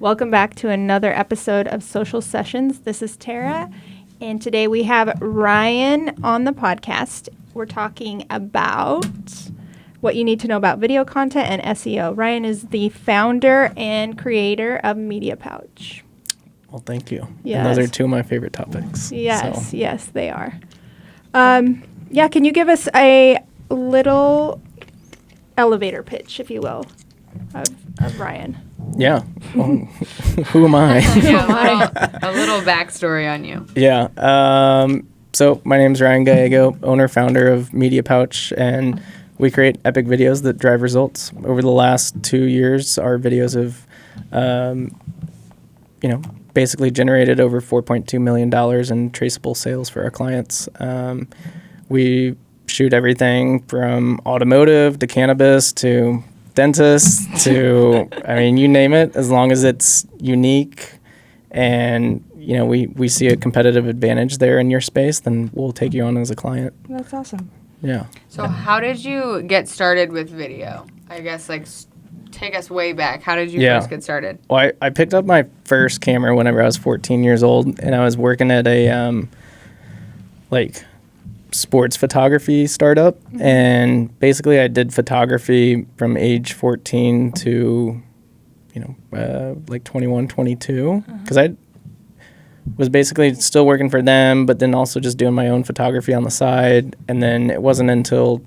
Welcome back to another episode of Social Sessions. This is Tara, and today we have Ryan on the podcast. We're talking about what you need to know about video content and SEO. Ryan is the founder and creator of Media Pouch. Well, thank you. Yes. And those are two of my favorite topics. Yes, yes, they are. Yeah, can you give us a little elevator pitch, if you will, of Ryan? Yeah. Well, who am I? A little backstory on you. Yeah. So my name is Ryan Gallego, owner, founder of Media Pouch, and we create epic videos that drive results. Over the last 2 years, our videos have, basically generated over $4.2 million in traceable sales for our clients. We shoot everything from automotive to cannabis to dentists to, you name it, as long as it's unique and, we see a competitive advantage there in your space, then we'll take you on as a client. That's awesome. Yeah. So how did you get started with video? I guess, take us way back. How did you first get started? Well, I picked up my first camera whenever I was 14 years old, and I was working at a, sports photography startup. Mm-hmm. And basically I did photography from age 14 to, 21, 22. Because I was basically still working for them, but then also just doing my own photography on the side. And then it wasn't until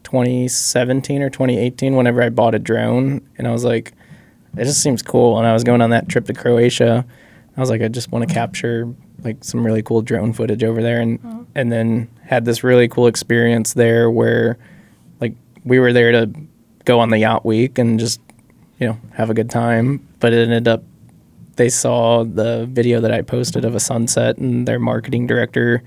2017 or 2018 whenever I bought a drone. And I was like, it just seems cool. And I was going on that trip to Croatia. I was like, I just want to capture some really cool drone footage over there. And then had this really cool experience there where we were there to go on the yacht week and just, have a good time. But it ended up, they saw the video that I posted of a sunset, and their marketing director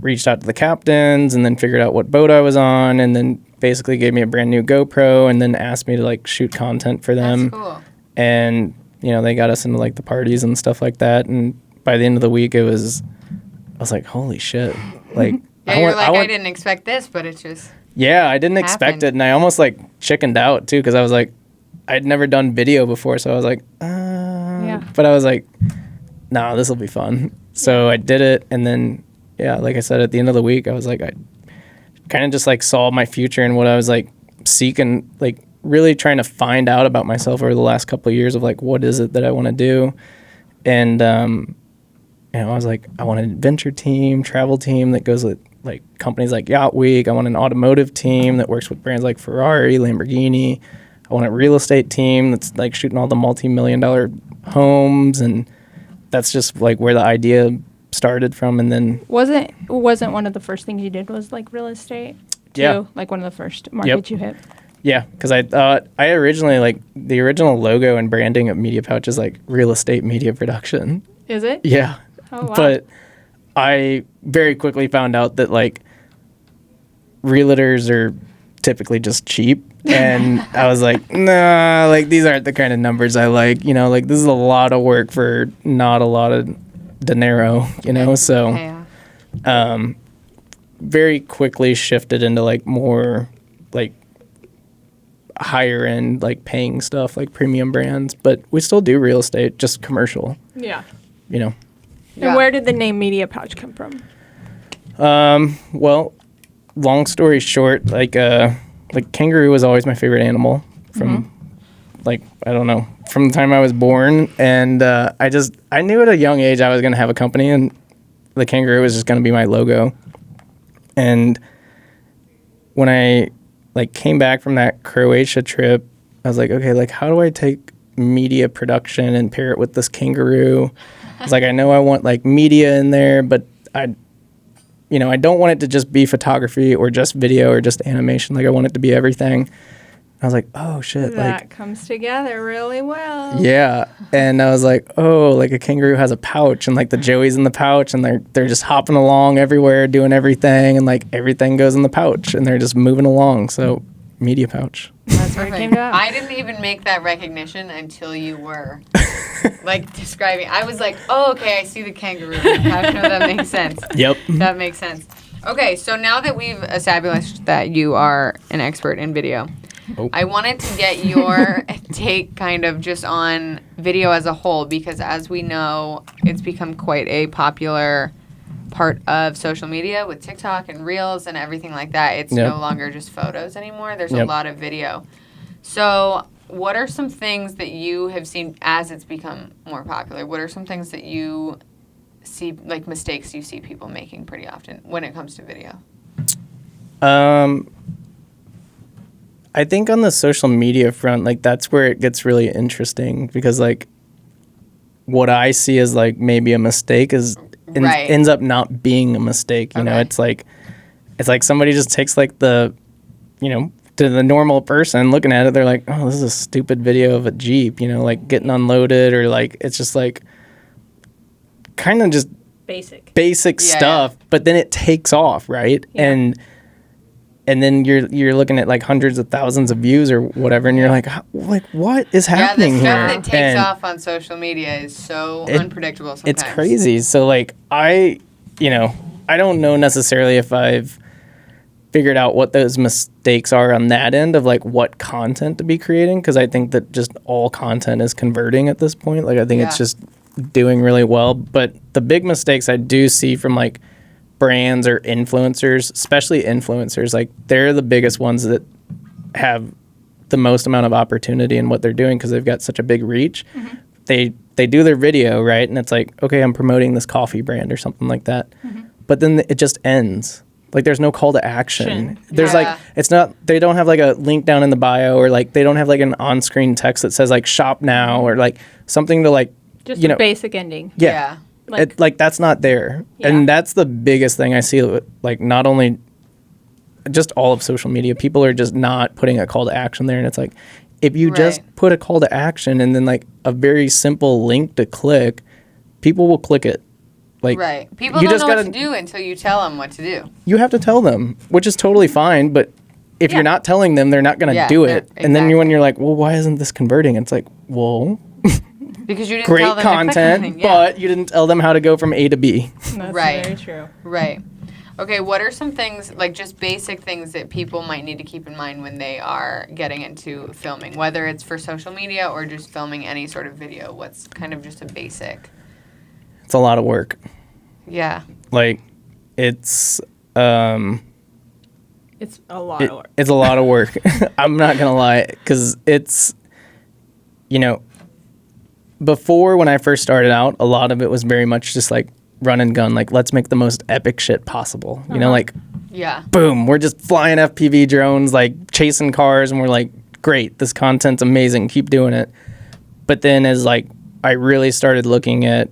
reached out to the captains and then figured out what boat I was on, and then basically gave me a brand new GoPro and then asked me to shoot content for them. That's cool. And they got us into the parties and stuff like that. And by the end of the week, I was like, holy shit. I didn't expect this, but it's just. Yeah, I didn't expect it. And I almost chickened out too, because I was I'd never done video before. So I was yeah. But I was like, nah, this will be fun. So I did it. And then, yeah, like I said, at the end of the week, I was I kind of just saw my future and what I was seeking, really trying to find out about myself over the last couple of years of what is it that I want to do. And, I was I want an adventure team, travel team that goes with companies like Yacht Week. I want an automotive team that works with brands like Ferrari, Lamborghini. I want a real estate team that's shooting all the multi-million-dollar homes. And that's just where the idea started from. And then wasn't one of the first things you did was real estate too? Yeah. One of the first markets you hit? Yeah, because I thought I originally the original logo and branding of Media Pouch is real estate media production. Is it? Yeah. Oh, wow. But I very quickly found out that realtors are typically just cheap. And I was nah, these aren't the kind of numbers I like. This is a lot of work for not a lot of dinero, So very quickly shifted into more higher end paying stuff, premium brands. But we still do real estate, just commercial. Yeah. Yeah. And where did the name Media Pouch come from? Well, long story short, kangaroo was always my favorite animal from I don't know, from the time I was born. And I knew at a young age I was going to have a company, and the kangaroo was just going to be my logo. And when I came back from that Croatia trip, I was okay, how do I take media production and pair it with this kangaroo? I was I know I want media in there, but I don't want it to just be photography or just video or just animation. I want it to be everything. I was oh shit. That comes together really well. Yeah. And I was oh, a kangaroo has a pouch, and the Joey's in the pouch, and they're just hopping along everywhere, doing everything, and everything goes in the pouch, and they're just moving along. So Media Pouch. That's where it came down. I didn't even make that recognition until you were describing. I was oh, okay, I see the kangaroo. I know that makes sense. Yep. That makes sense. Okay, so now that we've established that you are an expert in video, Oh. I wanted to get your take kind of just on video as a whole, because as we know, it's become quite a popular part of social media with TikTok and Reels and everything like that. It's Yep. no longer just photos anymore. There's a Yep. lot of video. So what are some things that you have seen as it's become more popular? What are some things that you see, like mistakes you see people making pretty often when it comes to video? I think on the social media front, like that's where it gets really interesting, because like what I see as like maybe a mistake is Right. ends up not being a mistake. You know, Okay. it's like somebody just takes like the, you know, to the normal person looking at it, they're like, oh, this is a stupid video of a Jeep, you know, like getting unloaded, or like it's just like kind of just Basic. Yeah, stuff, but then it takes off, right? Yeah. And then you're looking at like hundreds of thousands of views or whatever, and you're like what is happening Yeah, the stuff here? that takes And off on social media is so unpredictable sometimes. it's crazy. So like I don't know necessarily if I've figured out what those mistakes are on that end of like what content to be creating, because I think that just all content is converting at this point. Like I think it's Yeah. just doing really well. But the big mistakes I do see from like brands or influencers, especially influencers, like they're the biggest ones that have the most amount of opportunity in what they're doing, because they've got such a big reach. Mm-hmm. They do their video, right? And it's like, okay, I'm promoting this coffee brand or something like that. Mm-hmm. But then it just ends. Like there's no call to action. There's Yeah. like, it's not, they don't have like a link down in the bio, or like they don't have like an on-screen text that says like shop now, or like something to like, Just you a know, basic ending. yeah. Like, Like that's not there. Yeah. And that's the biggest thing I see, like not only just all of social media, people are just not putting a call to action there. And it's like, if you just Right. put a call to action and then like a very simple link to click, people will click it. Like, Right. People you don't just know what gotta- to do until you tell them what to do. you have to tell them, which is totally fine. But if Yeah. you're not telling them, they're not going to Yeah, do they're- it. And then when exactly. you're like, well, why isn't this converting? It's like, well, Because you didn't great tell them to click content, anything. Yeah. but you didn't tell them how to go from A to B. That's Right. very true. Right. Okay, what are some things, like just basic things that people might need to keep in mind when they are getting into filming, whether it's for social media or just filming any sort of video? What's kind of just a basic? It's a lot of work. Yeah. Like, it's It's a lot of work. it's a lot of work. I'm not gonna lie, because it's, you know, before when I first started out, a lot of it was very much just like run and gun. Like, let's make the most epic shit possible. You know, like Yeah. boom, we're just flying FPV drones, like chasing cars, and we're like, great, this content's amazing, keep doing it. But then as like I really started looking at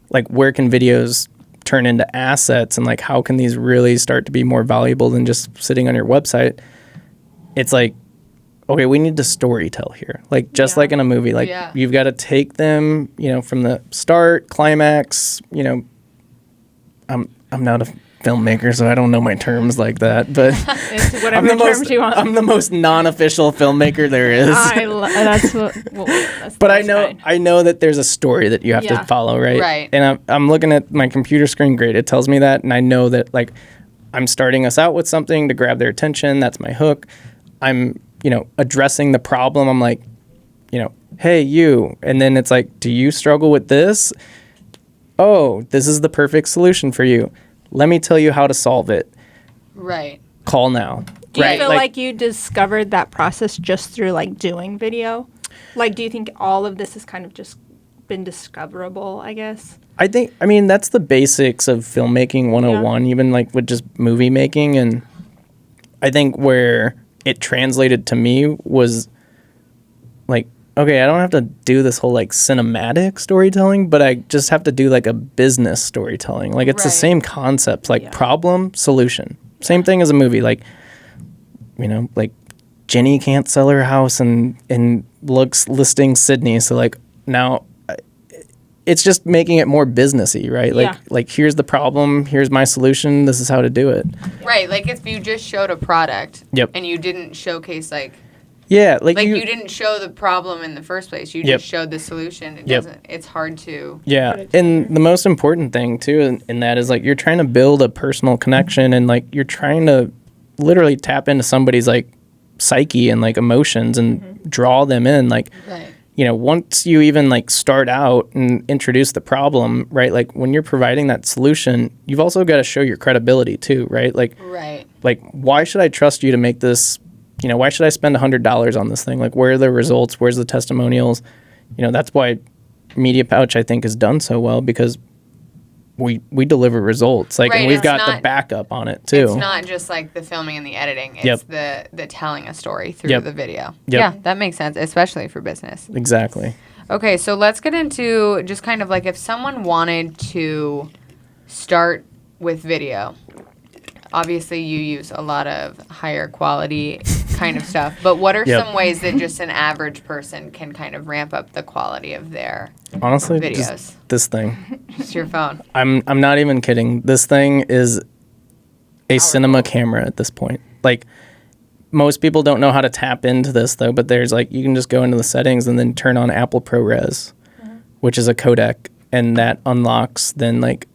like where can videos turn into assets, and like how can these really start to be more valuable than just sitting on your website, it's like, okay, we need to storytell here. Like just Yeah. like in a movie, like Yeah. you've got to take them, you know, from the start, climax, you know. I'm not a filmmaker, so I don't know my terms like that, but It's I'm whatever the terms most you want. I'm the most non-official filmmaker there is. That's what. Well, that's But fine. I know that there's a story that you have Yeah. to follow, right? Right. And I'm looking at my computer screen, great, it tells me that, and I know that like I'm starting us out with something to grab their attention, that's my hook. I'm, you know, addressing the problem. I'm like, you know, hey, you. And then it's like, do you struggle with this? Oh, this is the perfect solution for you. Let me tell you how to solve it. Right. Call now. Do you right? feel like you discovered that process just through like doing video? Like, do you think all of this has kind of just been discoverable, I guess? I mean, that's the basics of filmmaking 101, even like with just movie making. And I think where it translated to me was like, okay, I don't have to do this whole like cinematic storytelling, but I just have to do like a business storytelling. Like it's the Right. same concept, like Yeah. problem, solution. Same thing as a movie. Like, you know, like Jenny can't sell her house and looks listing Sydney. So like now it's just making it more businessy, right? Yeah. Like here's the problem, here's my solution, this is how to do it. Right. Like if you just showed a product Yep. and you didn't showcase like Yeah, like you didn't show the problem in the first place. You Yep. just showed the solution. It Yep. doesn't it's hard to Yeah, put it and the most important thing too in that is like you're trying to build a personal connection, and like you're trying to literally tap into somebody's like psyche and like emotions and draw them in. Like, Right. you know, once you even like start out and introduce the problem, right? Like when you're providing that solution, you've also got to show your credibility too, right? Right. Like why should I trust you to make this, you know, why should I spend $100 on this thing? Like where are the results? Where's the testimonials? You know, that's why Media Pouch, I think, has done so well, because we deliver results. Like, Right, and we've it's got the not- backup on it too. It's not just like the filming and the editing. It's the telling a story through Yep. the video. Yep. Yeah, that makes sense, especially for business. Exactly. Okay, so let's get into just kind of like if someone wanted to start with video. Obviously, you use a lot of higher quality kind of stuff, but what are Yep. some ways that just an average person can kind of ramp up the quality of their Honestly, videos? just this thing. Just your phone. I'm not even kidding. This thing is a cinema camera at this point. Like, most people don't know how to tap into this though, but there's like, you can just go into the settings and then turn on Apple ProRes, which is a codec, and that unlocks then like,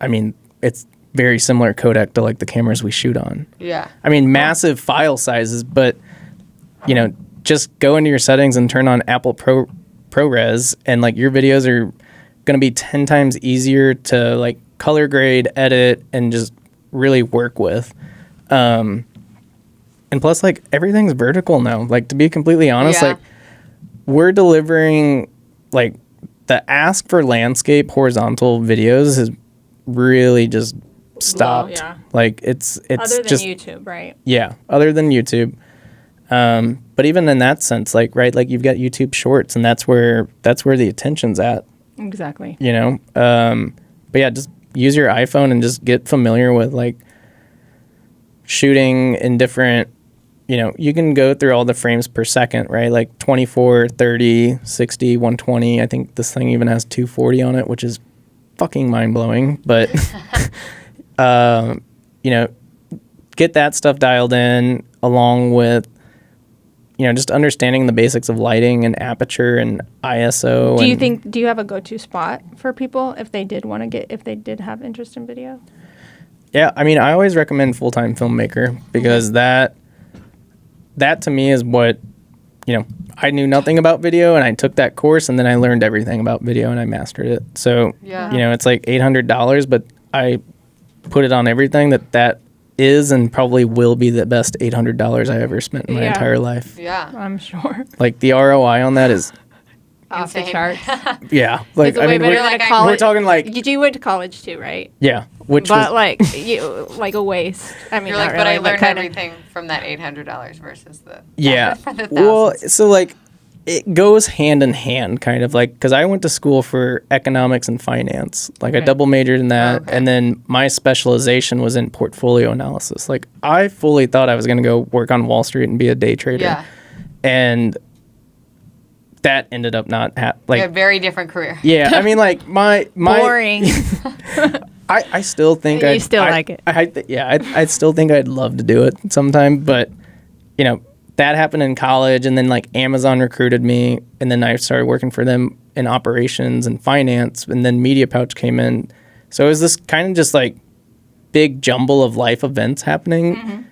I mean, it's very similar codec to like the cameras we shoot on. Yeah. I mean, massive file sizes, but you know, just go into your settings and turn on Apple ProRes, and like your videos are going to be 10 times easier to like color grade, edit, and just really work with. And plus, like, everything's vertical now. Like, to be completely honest, Yeah. like, we're delivering like the ask for landscape horizontal videos has really just stopped. yeah. Like, it's Other than just YouTube, right? yeah, other than YouTube. But even in that sense, like, right, like you've got YouTube Shorts, and that's where the attention's at, Exactly. you know? But yeah, just use your iPhone and just get familiar with like shooting in different, you know, you can go through all the frames per second, right? Like 24, 30, 60, 120. I think this thing even has 240 on it, which is fucking mind-blowing. But, you know, get that stuff dialed in along with, you know, just understanding the basics of lighting and aperture and ISO. Do you have a go-to spot for people if they did have interest in video? Yeah, I mean, I always recommend Full-Time Filmmaker, because that to me is what, you know, I knew nothing about video, and I took that course, and then I learned everything about video, and I mastered it. So, Yeah. you know, it's like $800, but I put it on everything that is and probably will be the best $800 I ever spent in my Yeah. entire life. Yeah. I'm sure. Like, the ROI on that is, Off the Insane. charts. yeah. Like, It's way better we're- than like, a I- college. we're talking like, You went to college too, right? yeah, which But was, like a waste. I mean, You're like, not but I really, learned kinda. everything from that $800 versus the yeah. for the Well, thousands. so like it goes hand in hand, kind of like, because I went to school for economics and finance. Like I Okay. double majored in that, Okay. and then my specialization was in portfolio analysis. Like I fully thought I was going to go work on Wall Street and be a day trader, Yeah. and that ended up not like. A very different career. Yeah, I mean, like my Boring. I still think You I'd still like it. I still think I'd love to do it sometime, but you know, that happened in college, and then like Amazon recruited me, and then I started working for them in operations and finance, and then Media Pouch came in. So it was this kind of just like big jumble of life events happening,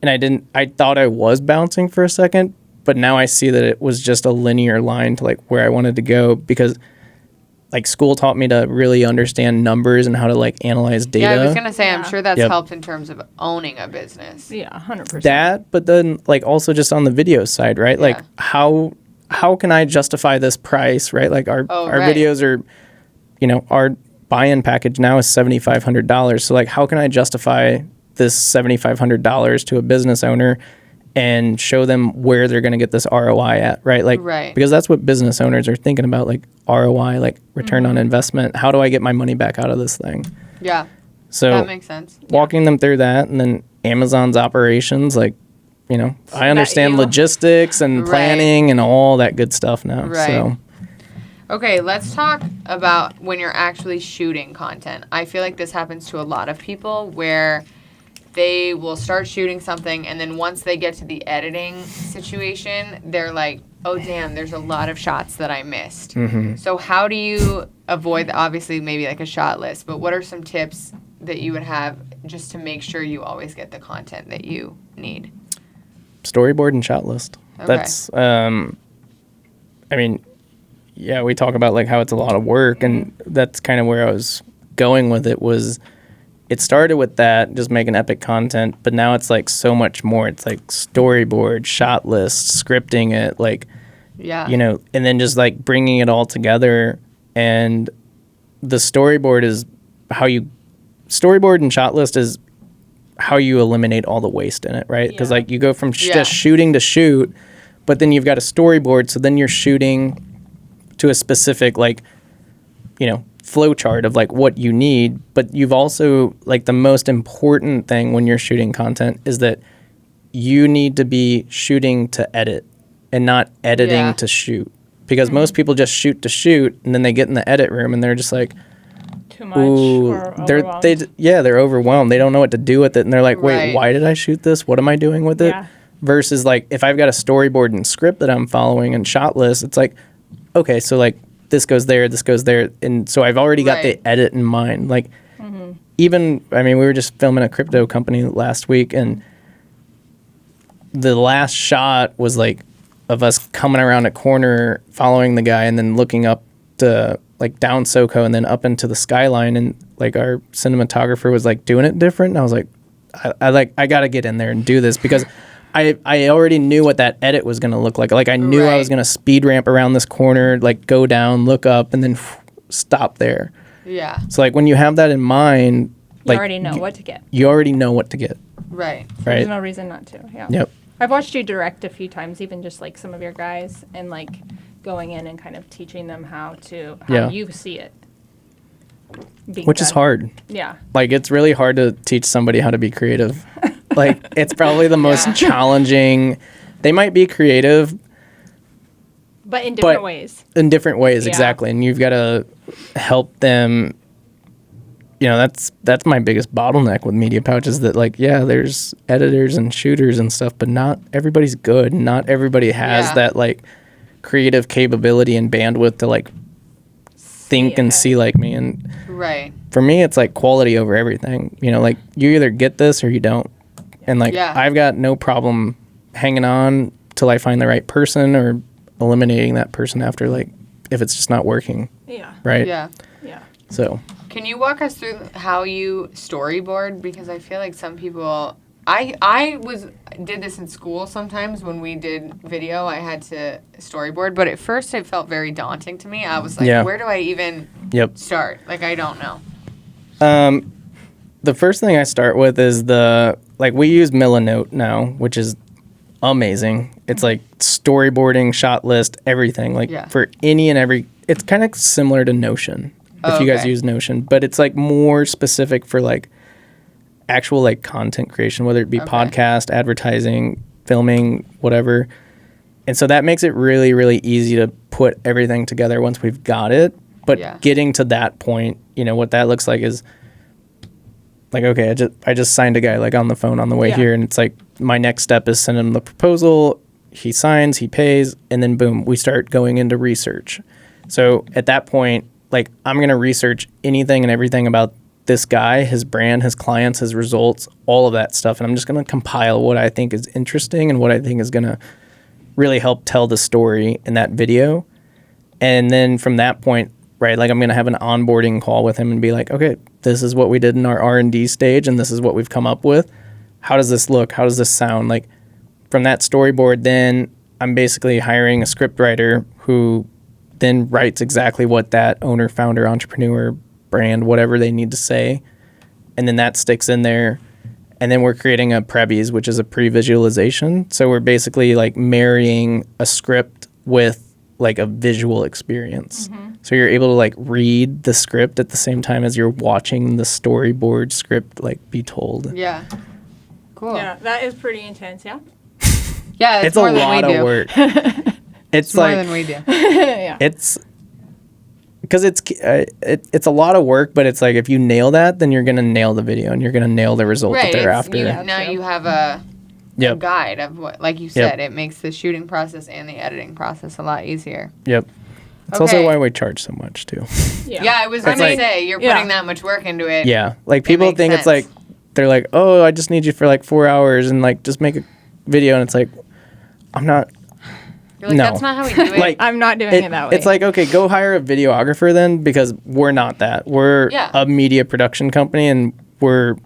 and I thought I was bouncing for a second, but now I see that it was just a linear line to like where I wanted to go, because like school taught me to really understand numbers and how to like analyze data. Yeah, I was gonna say, I'm Yeah. sure that's Yep. helped in terms of owning a business. Yeah, 100%. That, but then like also just on the video side, right? Like Yeah. how can I justify this price, right? Like our right. videos are, you know, our buy-in package now is $7,500. So like how can I justify this $7,500 to a business owner and show them where they're going to get this ROI at, right? Like, Right. because that's what business owners are thinking about, like ROI, like return on investment. How do I get my money back out of this thing? Yeah, So that makes sense. walking them through that, and then Amazon's operations, like, you know, I understand you- logistics and Right. planning and all that good stuff now. Right. So Okay, let's talk about when you're actually shooting content. I feel like this happens to a lot of people where they will start shooting something, and then once they get to the editing situation, they're like, oh, damn, there's a lot of shots that I missed. So how do you avoid, obviously, maybe like a shot list, but what are some tips that you would have just to make sure you always get the content that you need? storyboard and shot list. Okay. That's I mean, yeah, we talk about like how it's a lot of work, and that's kind of where I was going with it. Was it started with that, just making epic content, but now it's like so much more. It's like storyboard, shot list, scripting it, like, Yeah. you know, and then just like bringing it all together. And the storyboard and shot list is how you eliminate all the waste in it, right? Because like you go from just shooting to shoot, but then you've got a storyboard, so then you're shooting to a specific, like, you know, flow chart of like what you need. But you've also, like, the most important thing when you're shooting content is that you need to be shooting to edit and not editing to shoot, because most people just shoot to shoot, and then they get in the edit room and they're just like, Too much or overwhelmed. they're overwhelmed. They don't know what to do with it, and they're like, wait, why did I shoot this? What am I doing with it? Yeah. Versus like if I've got a storyboard and script that I'm following and shot list, it's like, okay, so like this goes there, and so I've already got the edit in mind. Like, even, I mean, we were just filming a crypto company last week, and the last shot was like of us coming around a corner, following the guy, and then looking up to like down SoCo and then up into the skyline, and like our cinematographer was like doing it different. And I was like, I got to get in there and do this, because I already knew what that edit was going to look like. Like I knew I was going to speed ramp around this corner, like go down, look up, and then stop there. Yeah. So like when you have that in mind, You like already know what to get. you already know what to get. Right. There's Right. no reason not to. Yeah. Yep. I've watched you direct a few times, even just like some of your guys, and like going in and kind of teaching them how you see it. Which is hard. Yeah. Like it's really hard to teach somebody how to be creative. Like it's probably the most challenging. They might be creative But in different ways. in different ways, Yeah. exactly. And you've got to help them. You know, that's my biggest bottleneck with Media Pouch, is that like, yeah, there's editors and shooters and stuff, but not everybody's good. Not everybody has that like creative capability and bandwidth to like think and see like me. And for me, it's like quality over everything. You know, like you either get this or you don't. And like I've got no problem hanging on till I find the right person, or eliminating that person after, like, if it's just not working. Yeah. Right? Yeah. Yeah. So Can you walk us through how you storyboard? Because I feel like some people, I did this in school sometimes when we did video. I had to storyboard, but at first it felt very daunting to me. I was like, where do I even start? Like, I don't know. The first thing I start with is we use Milanote now, which is amazing. It's like storyboarding, shot list, everything. Like for any and every, it's kind of similar to Notion. If you guys use Notion, but it's like more specific for like actual like content creation, whether it be podcast, advertising, filming, whatever. And so that makes it really, really easy to put everything together once we've got it. But getting to that point, you know, what that looks like is like, okay, I just signed a guy like on the phone on the way here, and it's like my next step is send him the proposal, he signs, he pays, and then boom, we start going into research. So at that point, like, I'm going to research anything and everything about this guy, his brand, his clients, his results, all of that stuff. And I'm just going to compile what I think is interesting and what I think is going to really help tell the story in that video. And then from that point, right, like I'm going to have an onboarding call with him and be like, okay, this is what we did in our R&D stage, and this is what we've come up with. How does this look? How does this sound? Like from that storyboard, then I'm basically hiring a script writer who then writes exactly what that owner, founder, entrepreneur, brand, whatever they need to say. And then that sticks in there. And then we're creating a Prebbies, which is a pre-visualization. So we're basically like marrying a script with like a visual experience. Mm-hmm. So you're able to like read the script at the same time as you're watching the storyboard script like be told. Yeah. Cool. Yeah, that is pretty intense, yeah? Yeah, it's a lot of work. It's more like than we do. Yeah. It's because it's a lot of work, but it's like if you nail that, then you're gonna nail the video and you're gonna nail the result that they're after. Now you have a guide of what, like you said, it makes the shooting process and the editing process a lot easier. Yep. It's also why we charge so much too. Yeah, I was gonna say you're putting that much work into it. Yeah, like people think it's like they're like, oh, I just need you for like 4 hours and like just make a video, and it's like, I'm not. You're like, No. that's not how we do it. Like, I'm not doing it that way. It's like, okay, go hire a videographer then, because we're not that. We're a media production company and we're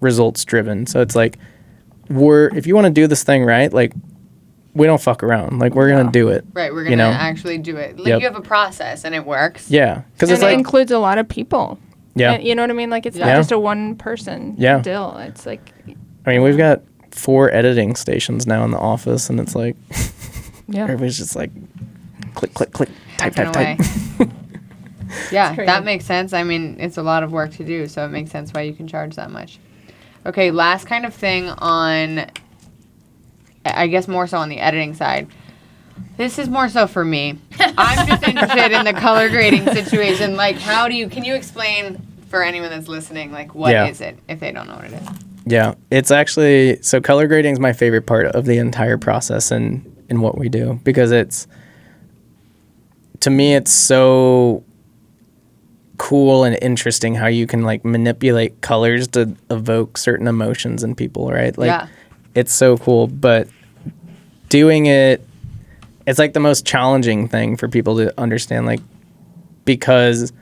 results driven. So it's like, if you want to do this thing right, like, we don't fuck around. Like, we're going to do it. Right, we're going to actually do it. Like, you have a process and it works. Yeah. Because it includes a lot of people. Yeah. And you know what I mean? Like, it's not just a one person deal. It's like. I mean, we've got 4 editing stations now in the office, and it's like, everybody's just like, click, click, click, type. Yeah, that makes sense. I mean, it's a lot of work to do, so it makes sense why you can charge that much. Okay, last kind of thing on, I guess more so on the editing side. This is more so for me. I'm just interested in the color grading situation. Like, can you explain for anyone that's listening, like, what is it, if they don't know what it is? Yeah, it's actually, so color grading is my favorite part of the entire process in what we do, because to me, it's so cool and interesting how you can like manipulate colors to evoke certain emotions in people, right? Like, it's so cool, but doing it's like the most challenging thing for people to understand, like, because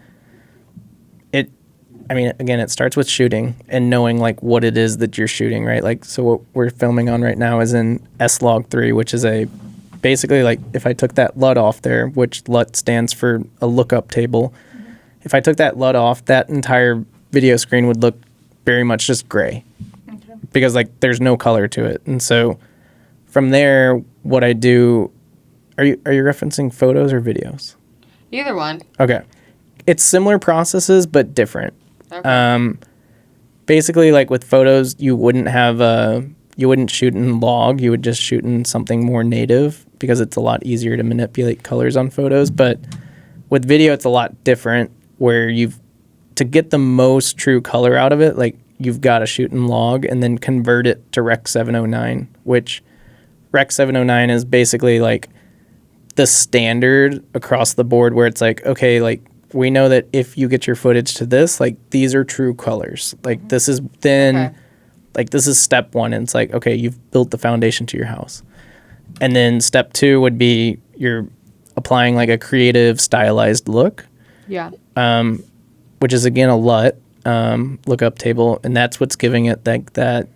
it starts with shooting and knowing like what it is that you're shooting, right? Like, so what we're filming on right now is in S-Log3, which is basically like, if I took that LUT off there, which LUT stands for a lookup table. Mm-hmm. If I took that LUT off, that entire video screen would look very much just gray. Okay. Because like there's no color to it. And so from there, what I do, are you referencing photos or videos? Either one. Okay. It's similar processes, but different. Okay. Basically, like with photos, you wouldn't shoot in log. You would just shoot in something more native because it's a lot easier to manipulate colors on photos. But with video, it's a lot different, where to get the most true color out of it, like, you've got to shoot in log and then convert it to Rec 709, which Rec 709 is basically like the standard across the board, where it's like, okay, like, we know that if you get your footage to this, like, these are true colors. Like, this is like, this is step 1. And it's like, okay, you've built the foundation to your house. And then step 2 would be you're applying like a creative stylized look. Yeah. Which is again a LUT, lookup table. And that's what's giving it that,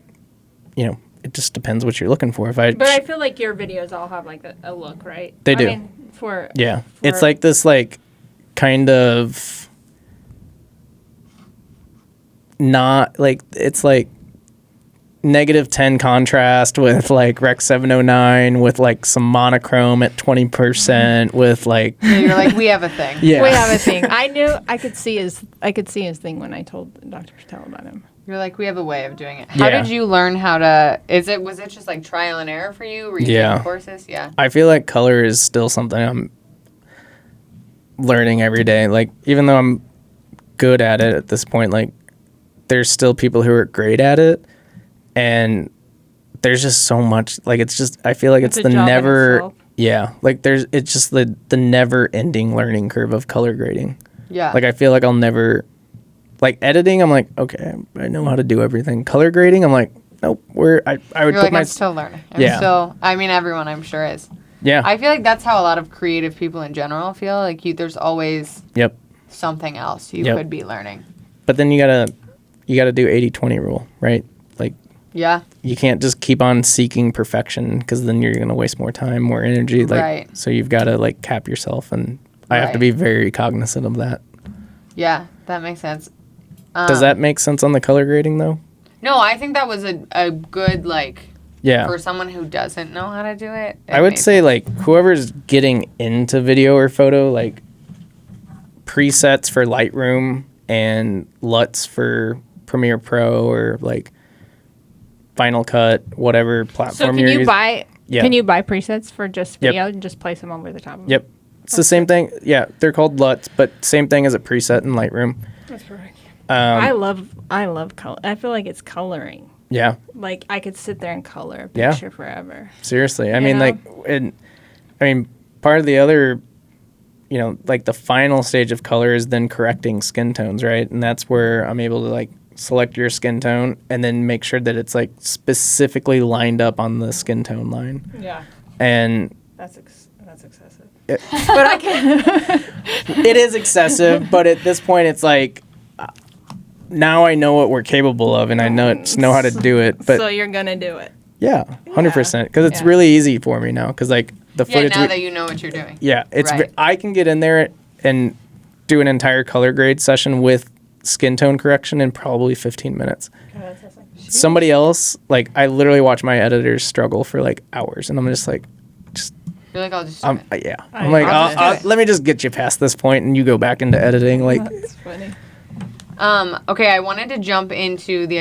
it just depends what you're looking for. But I feel like your videos all have like a look, right? They do. It's like this, like, kind of not like, it's like -10 contrast with like Rec 709 with like some monochrome at 20% with like. You're like, we have a thing. Yeah, we have a thing. I could see his thing when I told Dr. Patel about him. You're like, we have a way of doing it. How did you learn how to? Was it just like trial and error for you? Were you taking courses? Yeah. I feel like color is still something I'm learning every day. Like, even though I'm good at it at this point, like, there's still people who are great at it, and there's just so much, like, it's just, I feel like it's the never, like, it's just the never ending learning curve of color grading. Yeah. Like, I feel like I'll never, like, editing, I'm like, okay, I know how to do everything. Color grading, I'm like, nope, I would put I'm still learning. Everyone I'm sure is. Yeah. I feel like that's how a lot of creative people in general feel. Like, there's always something else you could be learning. But then you gotta do 80-20 rule, right? Like, you can't just keep on seeking perfection, because then you're gonna waste more time, more energy. Like, so you've got to like cap yourself, and I have to be very cognizant of that. Yeah, that makes sense. Does that make sense on the color grading though? No, I think that was a good, like. Yeah. For someone who doesn't know how to do it. I would say, like, whoever's getting into video or photo, like, presets for Lightroom and LUTs for Premiere Pro or, like, Final Cut, whatever platform you're using. Can you buy presets for just video and just place them over the top of them? Yep. It's the same thing. Yeah, they're called LUTs, but same thing as a preset in Lightroom. That's perfect. I love color. I feel like it's coloring. Yeah. Like, I could sit there and color a picture forever. Seriously. I mean, part of the other, like, the final stage of color is then correcting skin tones, right? And that's where I'm able to, like, select your skin tone and then make sure that it's, like, specifically lined up on the skin tone line. Yeah. And That's excessive. But I can. it is excessive, but at this point, it's like now I know what we're capable of, and I know how to do it. But so you're gonna do it. yeah, 100%, because it's Yeah. really easy for me now. Because like the footage, now that you know what you're doing. yeah, it's Right. I can get in there and do an entire color grade session with skin tone correction in probably 15 minutes. Somebody else, like I literally watch my editors struggle for like hours, and I'm just like, You're like, I'll just do it. yeah. I'm like, I'll just do it. let me just get you past this point, and you go back into editing. Like, That's funny. Okay, I wanted to jump into the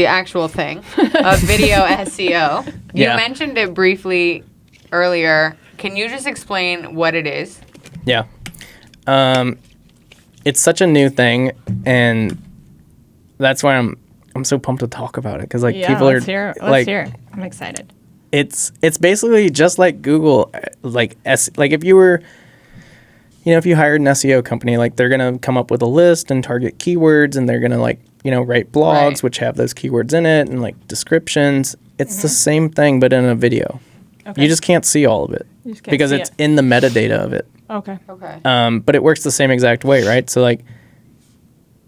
actual thing of video SEO. You Yeah. mentioned it briefly earlier. Can you just explain what it is? yeah, it's such a new thing, and that's why I'm so pumped to talk about it, because like people let's are hear it. Let's like, hear it. I'm excited. it's basically just like Google, like if you were, if you hired an SEO company, like they're gonna come up with a list and target keywords, and they're gonna like write blogs Right. which have those keywords in it and like descriptions. It's the same thing but in a video. Okay. You just can't see all of it You just can't because see it's it. in the metadata of it. Okay. Okay. But it works the same exact way, right? So like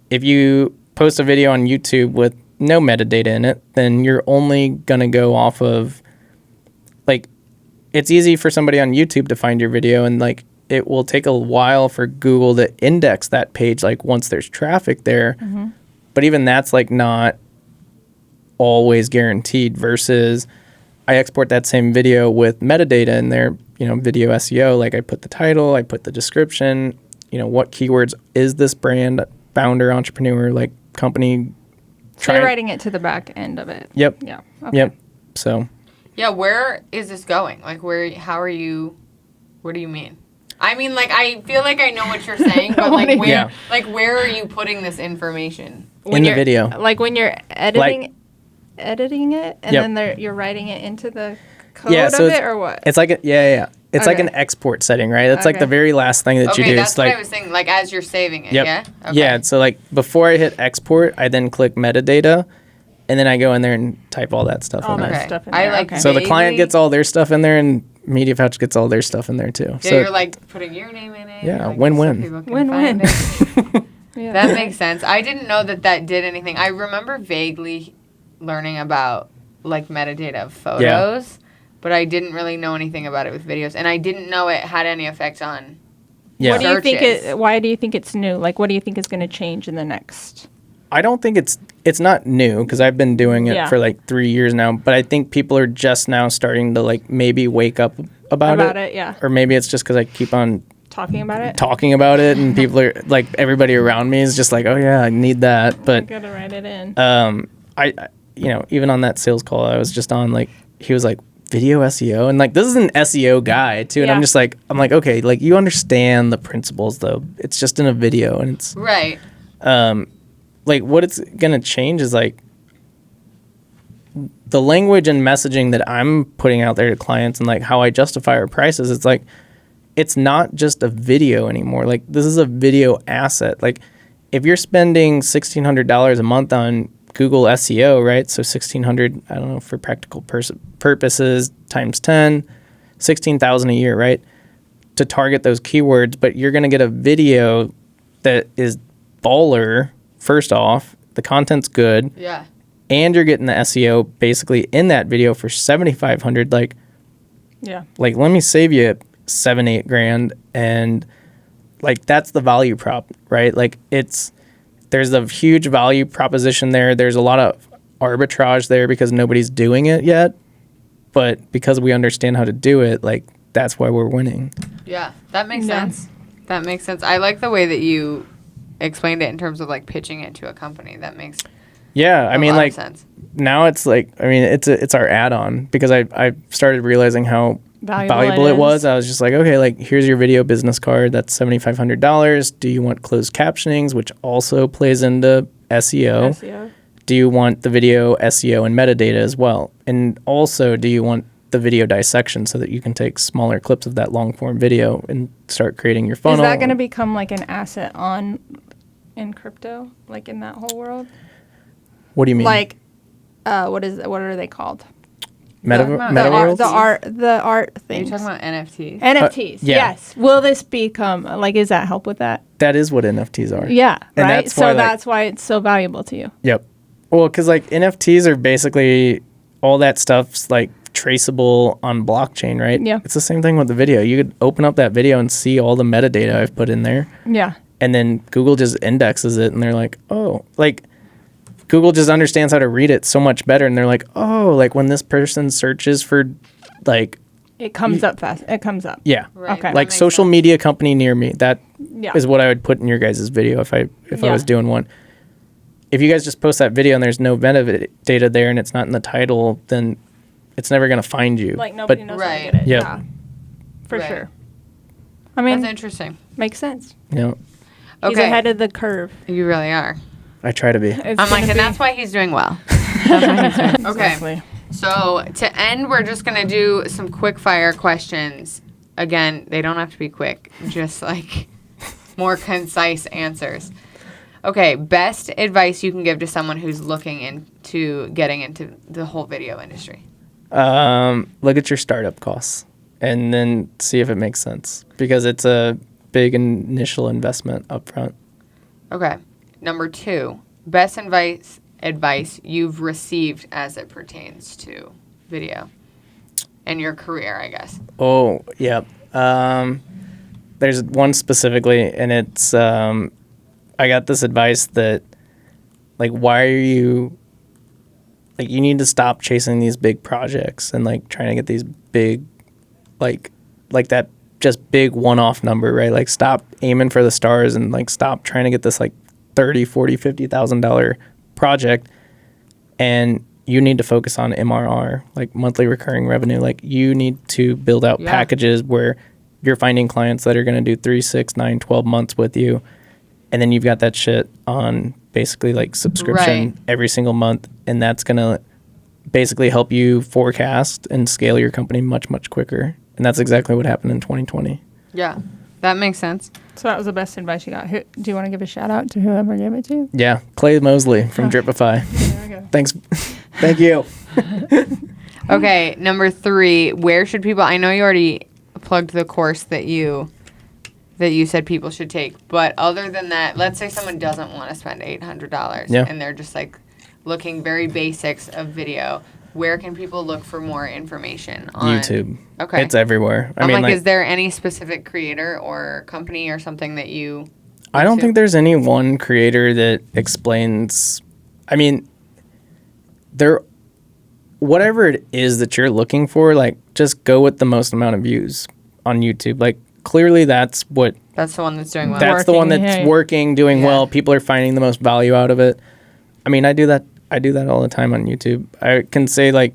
if you post a video on YouTube with no metadata in it, then you're only gonna go off of like, it's easy for somebody on YouTube to find your video, and like it will take a while for Google to index that page like once there's traffic there. But even that's like not always guaranteed, versus I export that same video with metadata in there, video SEO, like I put the title, I put the description, what keywords is this brand, founder, entrepreneur, like company. So you're writing it to the back end of it. Yep. Yeah. Okay. Yep. So Yeah, where is this going? Like, what do you mean? I mean, like, I feel like I know what you're saying, but like, where, Yeah. where are you putting this information? in the video. Like when you're editing it, and Yep. then you're writing it into the code Yeah, so of it, or what? It's like it's like Okay. an export setting, right? It's like Okay. the very last thing that you Okay, do. that's It's what like I was saying. Like, as you're saving it, Yep. yeah? Okay. Yeah, so like before I hit export, I then click metadata, and then I go in there and type all that stuff All in that there. Okay. stuff in I there. like okay. So the client Vaguely- gets all their stuff in there, and Media Pouch gets all their stuff in there too. Yeah, So you're like putting your name in it. Yeah, like, win-win. so people can Win-win. find it. Yeah. That makes sense. I didn't know that did anything. I remember vaguely learning about like metadata of photos, but I didn't really know anything about it with videos, and I didn't know it had any effect on. yeah, What do you think Searches. why do you think it's new? Like, what do you think is going to change in the next? I don't think it's not new, because I've been doing it Yeah. for like 3 years now. But I think people are just now starting to like maybe wake up about it. Yeah. Or maybe it's just because I keep on Talking about it? talking about it, and people are like, everybody around me is just like, oh yeah, I need that. I But got to write it in. I even on that sales call I was just on, like, he was like, video SEO, and like this is an SEO guy too, and Yeah. I'm like okay, like you understand the principles though. It's just in a video, and it's Right. like what it's gonna change is like the language and messaging that I'm putting out there to clients, and like how I justify our prices. It's like it's not just a video anymore. Like this is a video asset. Like if you're spending $1,600 a month on Google SEO, right? So 1,600, I don't know, for practical purposes times 10, 16,000 a year, right? To target those keywords, but you're going to get a video that is baller. First off, the content's good, Yeah. and you're getting the SEO basically in that video for 7,500. Like Yeah. let me save you 7-8 grand, and like that's the value prop, right? Like there's a huge value proposition there. There's a lot of arbitrage there because nobody's doing it yet, but because we understand how to do it, like that's why we're winning. Yeah. That makes Yeah. sense. That makes sense. I like the way that you explained it in terms of like pitching it to a company. That makes Yeah, I mean, a lot like of sense. now it's like, I mean, it's our add-on, because I started realizing how valuable it was. I was just like, okay, like here's your video business card. That's $7,500. Do you want closed captionings, which also plays into SEO? SEO. Do you want the video SEO and metadata as well? And also, do you want the video dissection so that you can take smaller clips of that long form video and start creating your funnel? Is that going to become like an asset in crypto, like in that whole world? What do you mean? Like, what are they called? Meta worlds? The art Are you things. talking about NFTs? NFTs. Yeah. Yes. Will this become like? Is that help with that? That is what NFTs are. Yeah. And right. that's So why, like- that's why it's so valuable to you. Yep. Well, because like NFTs are basically all that stuff's like traceable on blockchain, right? Yeah. It's the same thing with the video. You could open up that video and see all the metadata I've put in there. Yeah. And then Google just indexes it and they're like, oh, like Google just understands how to read it so much better. And they're like, oh, like when this person searches for like, It comes up fast. It comes up. yeah, Right. Okay. That like makes social sense. media company near me. That Yeah. is what I would put in your guys' video if I Yeah. was doing one. If you guys just post that video and there's no metadata there and it's not in the title, then it's never going to find you. Like nobody But knows how to Right. get it. Yep. Yeah. For Right. sure. I mean, That's interesting. makes sense. you know, He's Okay. ahead of the curve. You really are. I try to be. It's I'm gonna like, and be- that's why he's doing well. that's why he's doing- Okay. Exactly. So to end, we're just gonna do some quick fire questions. Again, they don't have to be quick, just like more concise answers. Okay, best advice you can give to someone who's looking into getting into the whole video industry. Look at your startup costs and then see if it makes sense because it's a big initial investment up front. Okay. Number 2, best advice you've received as it pertains to video and your career, I guess. Oh, yep. There's one specifically, and it's I got this advice that, like, why are you, like, you need to stop chasing these big projects and, like, trying to get these big, like that just big one-off number, right? Like, stop aiming for the stars and, like, stop trying to get this, like, $30,000, $40,000, $50,000 project. And you need to focus on MRR, like monthly recurring revenue. Like, you need to build out Yeah. packages where you're finding clients that are going to do 3, 6, 9, 12 months with you. And then you've got that shit on basically like subscription Right. every single month. And that's going to basically help you forecast and scale your company much, much quicker. And that's exactly what happened in 2020. Yeah, that makes sense. So that was the best advice you got. Do you want to give a shout out to whoever gave it to you? Yeah. Clay Mosley from Dripify. There we go. Thanks. Thank you. Okay, number 3, where should people, I know you already plugged the course that you said people should take, but other than that, let's say someone doesn't want to spend $800 Yeah. and they're just like looking very basics of video. Where can people look for more information on YouTube. Okay. It's everywhere. I'm like, is there any specific creator or company or something that you I don't to? think there's any one creator that explains. I mean, whatever it is that you're looking for, like, just go with the most amount of views on YouTube. Like, clearly that's what, that's the one that's doing well? that's the one Working, that's yeah. working, doing Yeah. well. People are finding the most value out of it. I mean, I do that all the time on YouTube. I can say, like,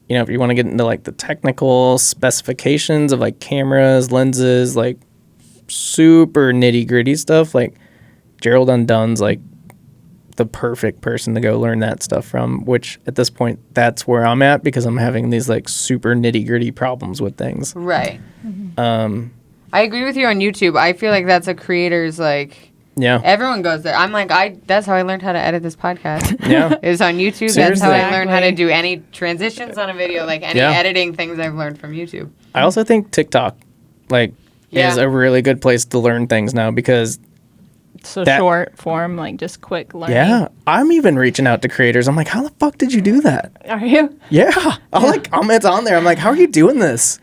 you know, if you want to get into like the technical specifications of like cameras, lenses, like super nitty gritty stuff, like Gerald Undun's like the perfect person to go learn that stuff from, which at this point, that's where I'm at because I'm having these like super nitty gritty problems with things. Right. I agree with you on YouTube. I feel like that's a creator's like Yeah. everyone goes there. I'm like that's how I learned how to edit this podcast. Yeah. Is on YouTube. That's how I Seriously. learned how to do any transitions on a video, like any Yeah. editing things I've learned from YouTube. I also think TikTok, like, Yeah. is a really good place to learn things now because So That- short form, like just quick learning. yeah, I'm even reaching out to creators. I'm like, how the fuck did you do that? Are you? Yeah, I'll like comments on there. I'm like, how are you doing this?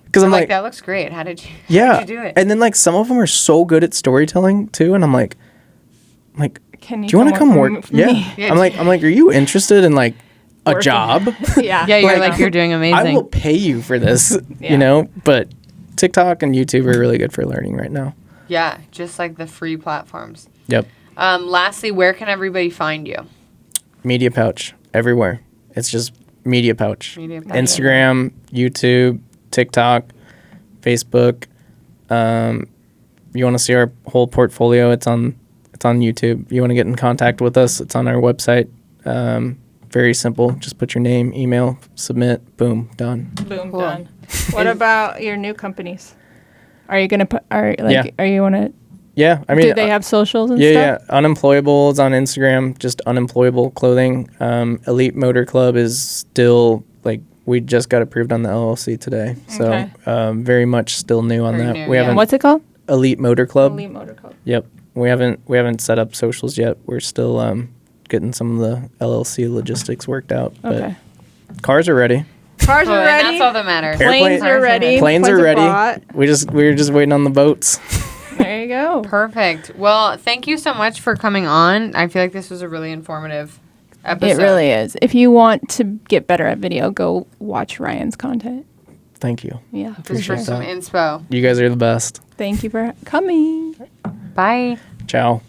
Because I'm Like like, that looks great. How did you? yeah, How did you do it? and then like some of them are so good at storytelling too, and I'm like, Can you do you want to come work? for Yeah. me? Yeah. I'm like, are you interested in like a Working. job? Yeah. yeah, you're like, like you're doing I amazing. will pay you for this, Yeah. you know. But TikTok and YouTube are really good for learning right now. Yeah, just like the free platforms. Yep. Lastly, where can everybody find you? Media Pouch everywhere. It's just Media Pouch. Media Pouch. Instagram, YouTube, TikTok, Facebook. You want to see our whole portfolio? It's on YouTube. You want to get in contact with us? It's on our website. Very simple. Just put your name, email, submit, boom, done. Boom, Cool. done. What about your new companies? Are you gonna put? Are Yeah. you wanna? Yeah, I mean, Do they have socials and yeah, stuff? Unemployable is on Instagram. Just Unemployable Clothing. Elite Motor Club is still like we just got approved on the LLC today. So Okay. very much still new on Very that. new, We yeah. haven't What's it called? Elite Motor Club. Elite Motor Club. Yep. We haven't set up socials yet. We're still getting some of the LLC logistics worked out. Okay. But cars are ready. Cars Well, are and ready. that's all that matters. Planes are ready. Planes are ready. bought. We're just waiting on the boats. There you go. Perfect. Well, thank you so much for coming on. I feel like this was a really informative episode. It really is. If you want to get better at video, go watch Ryan's content. Thank you. Yeah. Just for Appreciate some that. inspo. You guys are the best. Thank you for coming. Bye. Ciao.